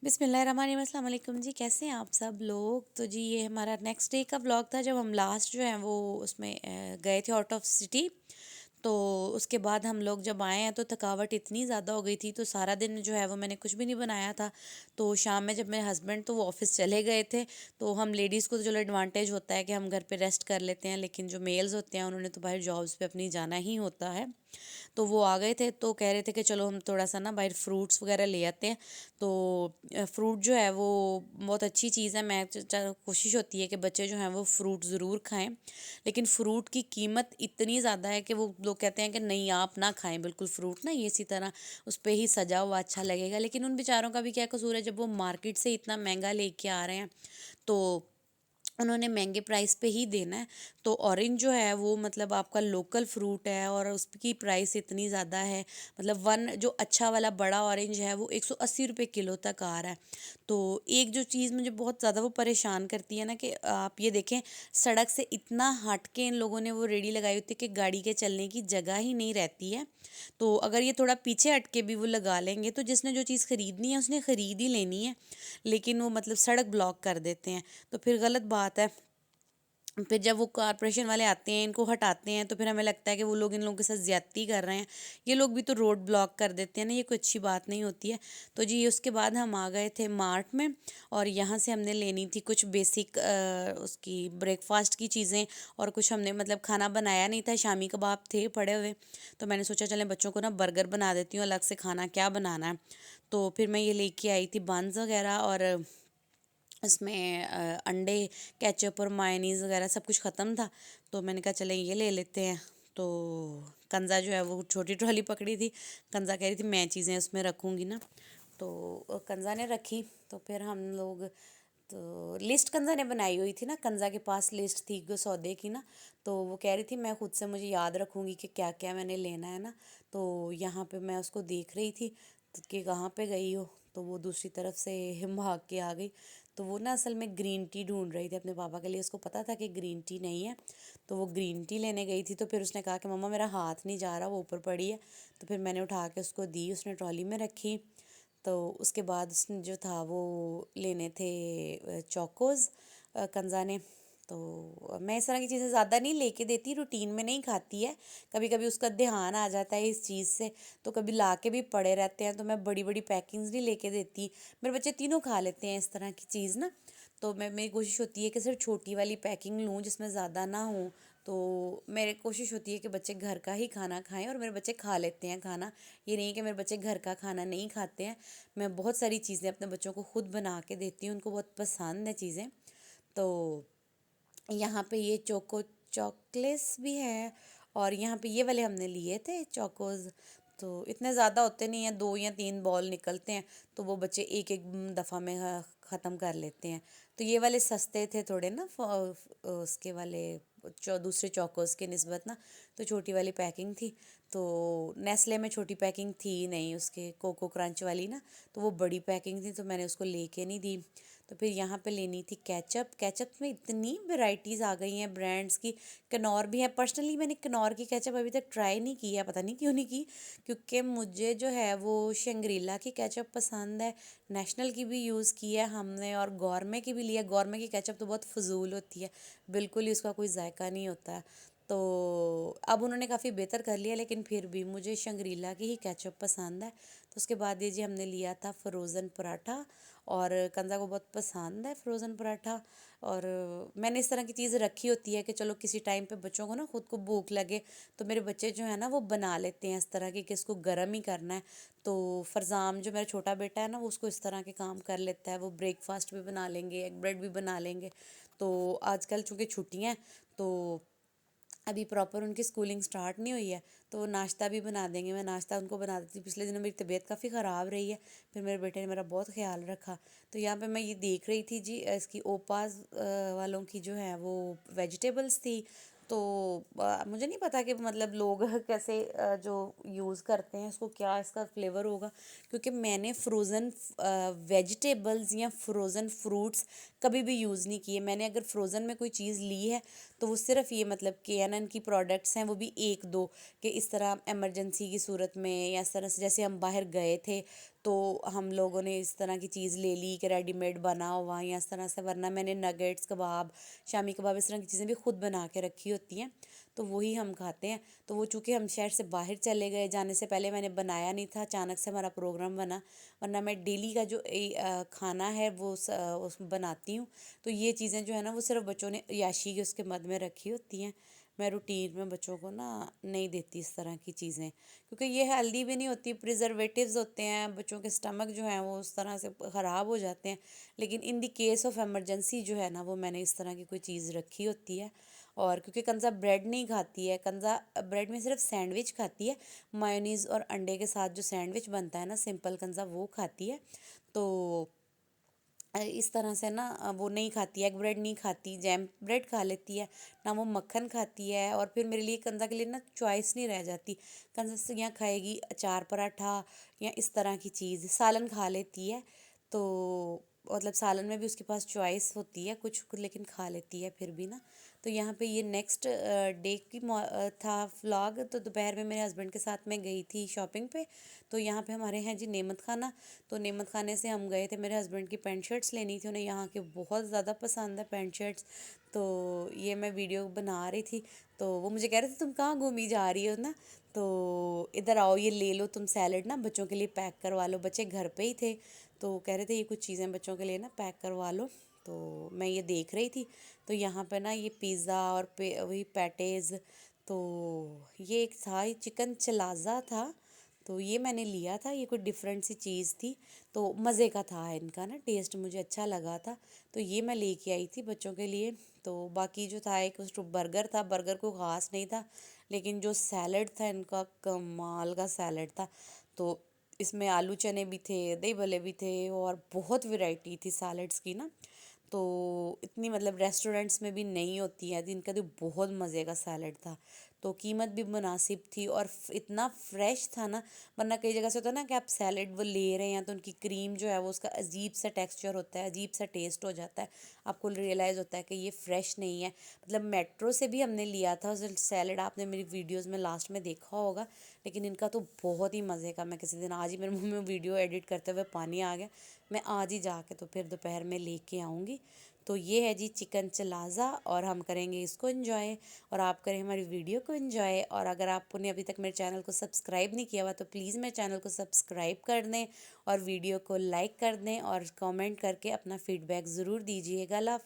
बिस्मिल्लाहिर्रहमानिर्रहीम। अस्सलाम वालेकुम जी, कैसे हैं आप सब लोग। तो जी ये हमारा नेक्स्ट डे का व्लॉग था जब हम लास्ट जो है वो उसमें गए थे आउट ऑफ सिटी। तो उसके बाद हम लोग जब आए हैं तो थकावट इतनी ज़्यादा हो गई थी, तो सारा दिन जो है वो मैंने कुछ भी नहीं बनाया था। तो शाम में जब मेरे हस्बैंड तो वो ऑफ़िस चले गए थे, तो हम लेडीज़ को तो चलो एडवांटेज होता है कि हम घर पे रेस्ट कर लेते हैं, लेकिन जो मेल्स होते हैं उन्होंने तो बाहर जॉब्स पे अपनी जाना ही होता है। तो वो आ गए थे तो कह रहे थे कि चलो हम थोड़ा सा ना बाहर फ्रूट्स वगैरह ले आते हैं। तो फ्रूट जो है वो बहुत अच्छी चीज़ है। कोशिश होती है कि बच्चे जो हैं वो फ्रूट ज़रूर खाएं, लेकिन फ़्रूट की कीमत इतनी ज़्यादा है कि वो लोग कहते हैं कि नहीं आप ना खाएं बिल्कुल फ्रूट ना, ये इसी तरह उस पर ही सजा हुआ अच्छा लगेगा। लेकिन उन बेचारों का भी क्या कसूर है, जब वो मार्केट से इतना महंगा लेके आ रहे हैं तो उन्होंने महंगे प्राइस पे ही देना है। तो ऑरेंज जो है वो मतलब आपका लोकल फ्रूट है और उसकी प्राइस इतनी ज़्यादा है। मतलब वन जो अच्छा वाला बड़ा ऑरेंज है वो 180 रुपये किलो तक आ रहा है। तो एक जो चीज़ मुझे बहुत ज़्यादा वो परेशान करती है ना, कि आप ये देखें सड़क से इतना हट के इन लोगों ने वो रेडी लगाई होती है कि गाड़ी के चलने की जगह ही नहीं रहती है। तो अगर ये थोड़ा पीछे हट के भी वो लगा लेंगे तो जिसने जो चीज़ ख़रीदनी है उसने ख़रीद ही लेनी है, लेकिन वो मतलब सड़क ब्लॉक कर देते हैं। तो फिर गलत बात है। फिर जब वो कॉरपोरेशन वाले आते हैं इनको हटाते हैं तो फिर हमें लगता है कि वो लोग इन लोगों के साथ ज़्यादती कर रहे हैं। ये लोग भी तो रोड ब्लॉक कर देते हैं ना, ये कोई अच्छी बात नहीं होती है। तो जी उसके बाद हम आ गए थे मार्ट में, और यहाँ से हमने लेनी थी कुछ बेसिक उसकी ब्रेकफास्ट की चीज़ें। और कुछ हमने मतलब खाना बनाया नहीं था, शामी कबाब थे पड़े हुए। तो मैंने सोचा चलें बच्चों को ना बर्गर बना देती हूँ, अलग से खाना क्या बनाना है। तो फिर मैं ये लेके आई थी बंस वगैरह, और इसमें अंडे, केचप और मायोनीज़ वगैरह सब कुछ ख़त्म था। तो मैंने कहा चलें ये ले लेते हैं। तो कंज़ा जो है वो छोटी ट्रॉली पकड़ी थी। कंज़ा कह रही थी मैं चीज़ें उसमें रखूँगी ना, तो कंज़ा ने रखी। तो फिर हम लोग तो लिस्ट कंज़ा ने बनाई हुई थी ना, कंज़ा के पास लिस्ट थी सौदे की ना। तो वो कह रही थी मैं खुद से मुझे याद रखूँगी कि क्या क्या मैंने लेना है ना। तो यहाँ पे मैं उसको देख रही थी कि कहाँ पे गई हो, तो वो दूसरी तरफ से भाग के आ गई। तो वो ना असल में ग्रीन टी ढूंढ रही थी अपने पापा के लिए, उसको पता था कि ग्रीन टी नहीं है। तो वो ग्रीन टी लेने गई थी। तो फिर उसने कहा कि मम्मा मेरा हाथ नहीं जा रहा, वो ऊपर पड़ी है। तो फिर मैंने उठा के उसको दी, उसने ट्रॉली में रखी। तो उसके बाद उसने जो था वो लेने थे चोकोज़ कंज़ा ने। तो मैं इस तरह की चीज़ें ज़्यादा नहीं लेके देती, रूटीन में नहीं खाती है। कभी कभी उसका ध्यान आ जाता है इस चीज़ से, तो कभी ला के भी पड़े रहते हैं। तो मैं बड़ी बड़ी पैकिंग्स नहीं लेके देती। मेरे बच्चे तीनों खा लेते हैं इस तरह की चीज़ ना। तो मेरी कोशिश होती है कि सिर्फ छोटी वाली पैकिंग लूँ जिसमें ज़्यादा ना हो। तो मेरी कोशिश होती है कि बच्चे घर का ही खाना खाएं, और मेरे बच्चे खा लेते हैं खाना। ये नहीं कि मेरे बच्चे घर का खाना नहीं खाते हैं। मैं बहुत सारी चीज़ें अपने बच्चों को खुद बना के देती हूँ, उनको बहुत पसंद है चीज़ें। तो यहाँ पे ये चोको चॉकलेट्स भी है, और यहाँ पे ये वाले हमने लिए थे चोकोज़। तो इतने ज़्यादा होते नहीं हैं, 2 या 3 बॉल निकलते हैं। तो वो बच्चे एक एक दफ़ा में ख़त्म कर लेते हैं। तो ये वाले सस्ते थे थोड़े ना, उसके वाले दूसरे चोकोज़ के निस्बत ना। तो छोटी वाली पैकिंग थी। तो नेस्ले में छोटी पैकिंग थी नहीं, उसके कोको क्रंच वाली ना। तो वो बड़ी पैकिंग थी, तो मैंने उसको लेके नहीं दी। तो फिर यहाँ पे लेनी थी केचप। केचप में इतनी वैराइटीज़ आ गई हैं ब्रांड्स की। कनौर भी है। पर्सनली मैंने कनौर की केचप अभी तक ट्राई नहीं की है, पता नहीं क्यों नहीं की, क्योंकि मुझे जो है वो शंग्रीला की केचप पसंद है। नेशनल की भी यूज़ की है हमने, और गौरमे की भी लिया। गौरमे की केचप तो बहुत फजूल होती है, बिल्कुल ही उसका कोई जायका नहीं होता है। तो अब उन्होंने काफ़ी बेहतर कर लिया, लेकिन फिर भी मुझे शंग्रीला की ही केचप पसंद है। तो उसके बाद ये जी हमने लिया था फ्रोज़न पराठा, और कंज़ा को बहुत पसंद है फ्रोज़न पराठा। और मैंने इस तरह की चीज़ रखी होती है कि चलो किसी टाइम पे बच्चों को ना खुद को भूख लगे, तो मेरे बच्चे जो है ना वो बना लेते हैं इस तरह की कि इसको गर्म ही करना है। तो फरजाम जो मेरा छोटा बेटा है ना वो उसको इस तरह के काम कर लेता है, वो ब्रेकफास्ट भी बना लेंगे, एग ब्रेड भी बना लेंगे। तो आजकल चूँकि छुट्टियाँ हैं, तो अभी प्रॉपर उनकी स्कूलिंग स्टार्ट नहीं हुई है, तो वो नाश्ता भी बना देंगे। मैं नाश्ता उनको बना देती हूँ। पिछले दिनों मेरी तबीयत काफ़ी ख़राब रही है, फिर मेरे बेटे ने मेरा बहुत ख्याल रखा। तो यहाँ पे मैं ये देख रही थी जी, इसकी ओपाज़ वालों की जो है वो वेजिटेबल्स थी। तो मुझे नहीं पता कि मतलब लोग कैसे जो यूज़ करते हैं इसको, क्या इसका फ्लेवर होगा, क्योंकि मैंने फ्रोज़न वेजिटेबल्स या फ्रोज़न फ्रूट्स कभी भी यूज़ नहीं किए। मैंने अगर फ्रोज़न में कोई चीज़ ली है तो वो सिर्फ़ ये मतलब KNN की प्रोडक्ट्स हैं, वो भी 1-2, कि इस तरह इमरजेंसी की सूरत में, या इस तरह से जैसे हम बाहर गए थे تو ہم لوگوں نے اس طرح کی چیز لے لی کہ ریڈی میڈ بنا ہوا یا اس طرح سے، ورنہ میں نے نگیٹس کباب، شامی کباب، اس طرح کی چیزیں بھی خود بنا کے رکھی ہوتی ہیں، تو وہی ہم کھاتے ہیں۔ تو وہ چونکہ ہم شہر سے باہر چلے گئے، جانے سے پہلے میں نے بنایا نہیں تھا، اچانک سے ہمارا پروگرام بنا، ورنہ میں ڈیلی کا جو کھانا ہے وہ اس میں بناتی ہوں۔ تو یہ چیزیں جو ہے نا وہ صرف بچوں نے عیاشی کے اس کے مد میں رکھی ہوتی ہیں، میں روٹین میں بچوں کو نا نہیں دیتی اس طرح کی چیزیں، کیونکہ یہ ہیلدی بھی نہیں ہوتی، پریزرویٹیوز ہوتے ہیں، بچوں کے اسٹمک جو ہیں وہ اس طرح سے خراب ہو جاتے ہیں۔ لیکن ان دی کیس آف ایمرجنسی جو ہے نا وہ میں نے اس طرح کی کوئی چیز رکھی ہوتی ہے۔ اور کیونکہ کنزا بریڈ نہیں کھاتی ہے، کنزا بریڈ میں صرف سینڈوچ کھاتی ہے، مایونیز اور انڈے کے ساتھ جو سینڈوچ بنتا ہے نا سمپل کنزا وہ کھاتی ہے۔ تو اس طرح سے نا وہ نہیں کھاتی، ایگ بریڈ نہیں کھاتی، جیم بریڈ کھا لیتی ہے، نہ وہ مکھن کھاتی ہے، اور پھر میرے لیے کنزا کے لیے نا چوائس نہیں رہ جاتی، کنزا سے یہاں کھائے گی اچار پراٹھا یا اس طرح کی چیز، سالن کھا لیتی ہے، تو مطلب سالن میں بھی اس کے پاس چوائس ہوتی ہے کچھ، لیکن کھا لیتی ہے پھر بھی نا۔ تو یہاں پہ یہ نیکسٹ ڈے کی تھا فلاگ، تو دوپہر میں میرے ہسبینڈ کے ساتھ میں گئی تھی شاپنگ پہ، تو یہاں پہ ہمارے ہیں جی نعمت خانہ، تو نعمت خانے سے ہم گئے تھے، میرے ہسبینڈ کی پینٹ شرٹس لینی تھی، انہیں یہاں کے بہت زیادہ پسند ہے پینٹ شرٹس، تو یہ میں ویڈیو بنا رہی تھی، تو وہ مجھے کہہ رہے تھے تم کہاں گھومی جا رہی ہو نا، تو ادھر آؤ یہ لے لو تم سیلڈ نا بچوں کے لیے پیک کروا لو، بچے گھر پہ ہی تھے، تو کہہ رہے تھے یہ کچھ چیزیں بچوں کے لیے نا پیک کروا لو، تو میں یہ دیکھ رہی تھی، تو یہاں پہ نا یہ پیزا اور وہی پیٹیز، تو یہ ایک تھا یہ چکن چلازا تھا، تو یہ میں نے لیا تھا، یہ کوئی ڈفرینٹ سی چیز تھی، تو مزے کا تھا ان کا نا ٹیسٹ مجھے اچھا لگا تھا، تو یہ میں لے کے آئی تھی بچوں کے لیے۔ تو باقی جو تھا ایک برگر تھا، برگر کوئی خاص نہیں تھا، لیکن جو سیلڈ تھا ان کا کمال کا سیلڈ تھا، تو اس میں آلو چنے بھی تھے، دہی بھلے بھی تھے، اور بہت ورائٹی تھی سیلڈس کی نا، تو اتنی مطلب ریسٹورنٹس میں بھی نہیں ہوتی ہے، ان کا تو بہت مزے کا سیلڈ تھا، تو قیمت بھی مناسب تھی، اور اتنا فریش تھا نا، ورنہ کئی جگہ سے ہوتا ہے نا کہ آپ سیلڈ وہ لے رہے ہیں تو ان کی کریم جو ہے وہ اس کا عجیب سا ٹیکسچر ہوتا ہے، عجیب سا ٹیسٹ ہو جاتا ہے، آپ کو ریئلائز ہوتا ہے کہ یہ فریش نہیں ہے۔ مطلب میٹرو سے بھی ہم نے لیا تھا سیلڈ، آپ نے میری ویڈیوز میں لاسٹ میں دیکھا ہوگا، لیکن ان کا تو بہت ہی مزے کا، میں کسی دن آج ہی میرے منہ میں ویڈیو ایڈٹ کرتے ہوئے پانی آ گیا، میں آج ہی جا کے تو پھر دوپہر میں لے کے آؤں گی۔ تو یہ ہے جی چکن چلازا، اور ہم کریں گے اس کو انجوائے، اور آپ کریں ہماری ویڈیو کو انجوائے، اور اگر آپ نے ابھی تک میرے چینل کو سبسکرائب نہیں کیا ہوا تو پلیز میرے چینل کو سبسکرائب کر دیں، اور ویڈیو کو لائک کر دیں، اور کامنٹ کر کے اپنا فیڈ بیک ضرور دیجیے گا۔ اللہ